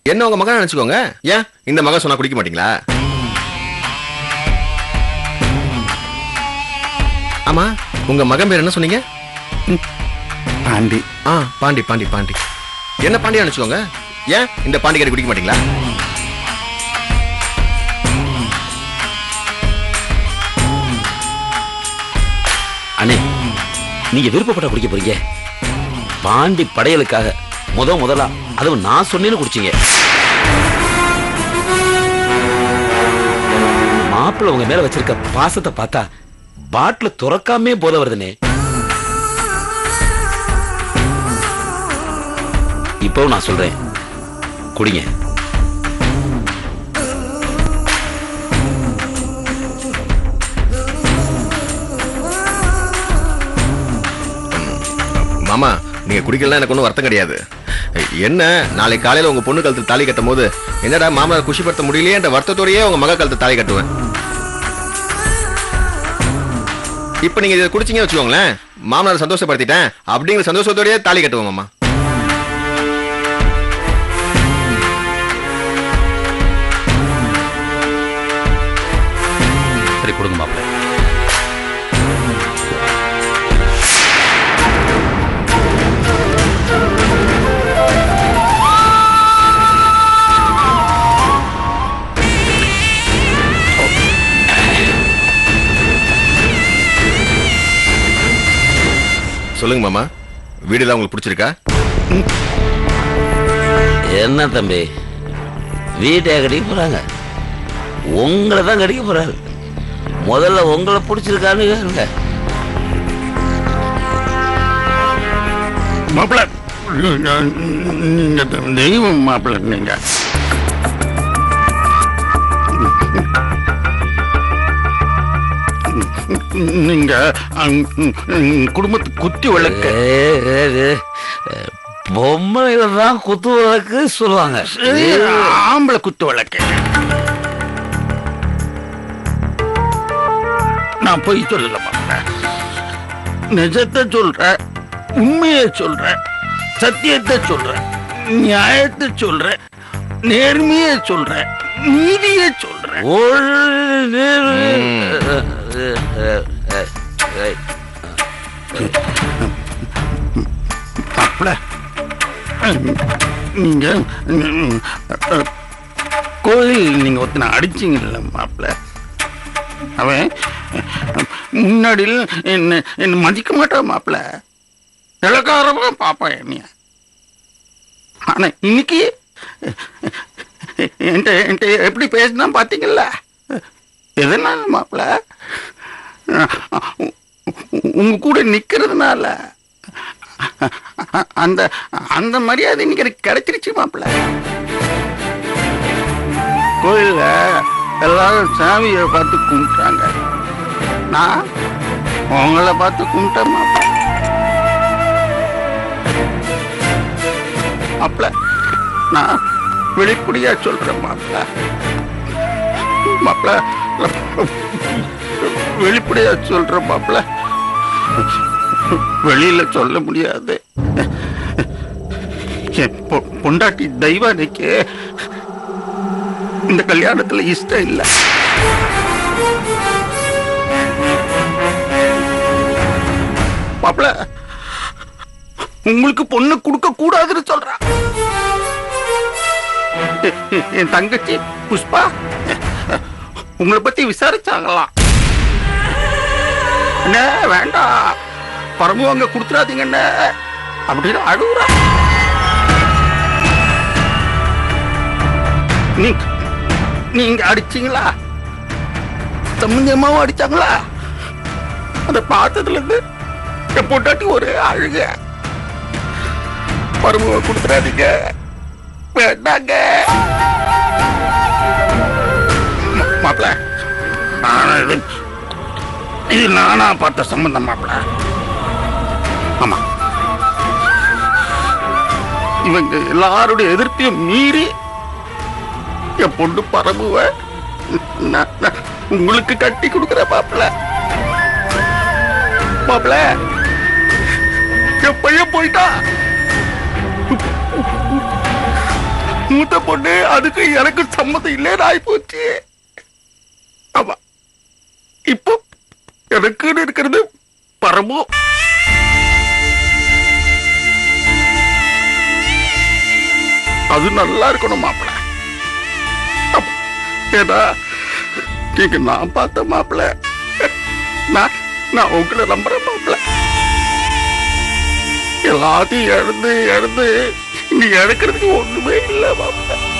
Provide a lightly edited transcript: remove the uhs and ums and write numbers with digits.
என்ன உங்க மகன் நினைச்சுக்கோங்க. ஏன் இந்த மகன் சொன்னா குடிக்க மாட்டீங்களா? ஆமா, உங்க மகன் பேர் என்ன சொன்னீங்க? பாண்டி. பாண்டி பாண்டி பாண்டி. என்ன பாண்டியா நினைச்சுக்கோங்க. ஏன் இந்த பாண்டிக்காரி குடிக்க மாட்டீங்களா? அண்ணே, நீங்க விருப்பப்பட்ட குடிக்க போறீங்க. பாண்டி படையலுக்காக முதலா அதுவும் நான் சொன்னேன்னு குடிச்சீங்க. மாப்பிள்ள உங்க மேல வச்சிருக்க பாசத்தை பார்த்தா பாட்டில துறக்காமே போத வருதுனே. இப்போ நான் சொல்றேன், குடிங்க. மாமா, நீங்க குடிக்கலாம் எனக்கு ஒன்றும் வருத்தம் கிடையாது. என்ன நாளைக்கு காலையில உங்க பொண்ணு கழுத்து தாலி கட்டும் போது என்னடா மாமனார் குஷிப்படுத்த முடியலையே என்ற வருத்தத்தோடயே உங்க மக கழுத்து தாலி கட்டுவேன். இப்ப நீங்க இதை குடிச்சீங்க வச்சுக்கோங்களேன், மாமனார் சந்தோஷப்படுத்திட்டேன் அப்படிங்கிற சந்தோஷத்தோடயே தாலி கட்டுவோம் மாமா. சரி, கொடுங்க மாப்பிள்ள. சொல்லுங்க மாமா, வீடுலாம் உங்களுக்கு பிடிச்சிருக்கா? என்ன தம்பி, வீட்டை கடிக்க போறாங்க, உங்களை தான் கடிக்க போறாரு. முதல்ல உங்களை பிடிச்சிருக்கான்னு கேளுங்க. மாப்பிள்ள, நீங்க தெய்வம் மாப்பிள்ள. நீங்க நீங்க குடும்பத்துக்கு குத்தி விளக்கு. பொம்மையில தான் குத்து விளக்கு சொல்லுவாங்க. ஆம்பளை குத்து விளக்கு. நான் பொய் சொல்லல மாப்பிள்ள, நிஜத்தை சொல்றேன், உண்மையை சொல்றேன், சத்தியத்தை சொல்றேன், நியாயத்தை சொல்றேன், நேர்மையை சொல்றேன், நீதியை சொல்றேன். மாப்பிள்ள, நீங்க கோயில் நீங்க ஒருத்தனை அடிச்சீங்கல்ல மாப்பிள்ள, அவன் முன்னாடியில் என்ன மதிக்க மாட்டான் மாப்பிள்ள, இலக்காரமா பாப்பான் என்னைய. ஆனா இன்னைக்கு என்கிட்ட எப்படி பேசினா பாத்தீங்கல்ல, எதனால மாப்பிள்ள? உங்க கூட நிக்கிறதுனால அந்த அந்த மரியாதை இன்னைக்கு எனக்கு கிடைச்சிருச்சு மாப்பிள்ள. கோயில்ல எல்லாரும் சாமியை பார்த்து கும்பிட்டாங்க, நான் உங்களை பார்த்து கும்பிட்டேன் மாப்பிள்ள. மாப்பிள்ள, நான் வெளிப்படையா சொல்றேன் மாப்பிள்ள. மாப்பிள்ள, வெளிப்படையா சொல்றேன் மாப்பிள்ள, வெளியில சொல்ல முடியாது. பொண்டாட்டி தெய்வானைக்கு இந்த கல்யாணத்துல இஷ்டம் இல்லை. மாப்பிள்ள, உங்களுக்கு பொண்ணு கொடுக்க கூடாதுன்னு சொல்றா. என் தங்கச்சி புஷ்பா உங்களை பத்தி விசாரிச்சாங்களாம். என்ன வேண்டாம், பரமு அங்க கொடுத்துடாதீங்கண்ண அப்படின்னு அழுகுறா. நீங்க அடிச்சீங்களா? சம்பந்தமாவும் அடிச்சாங்களா? அதை பார்த்ததுல இருந்து என் பொண்டாட்டி ஒரே அழுக. பரமுவை கொடுத்துடாதீங்க, வேண்டாங்க. மாப்பிள்ள, இது நானா பார்த்த சம்பந்தம் மாப்பிள்ள. ஆமா, இவங்க எல்லாருடைய எதிர்ப்பையும் மீறி என் பொண்ணு பரமுவ உங்களுக்கு கட்டி கொடுக்கிற மாப்பிள்ள. மாப்பிள்ள, என் பையன் போயிட்டா. மூத்த பொண்ணு அதுக்கு எனக்கு சம்மதம் இல்லைன்னு ஆயி போச்சு. ஆமா, இப்போ எனக்குன்னு இருக்கிறது பரமோ. அது நல்லா இருக்கணும் மாப்பிள்ள. ஏதா நீங்க நான் பார்த்த மாப்பிள்ள, நான் உங்களை நம்புறேன் மாப்பிள்ள. எல்லாத்தையும் இழந்து இழந்து நீ இழக்கிறதுக்கு ஒண்ணுமே இல்லை மாப்பிள்ள.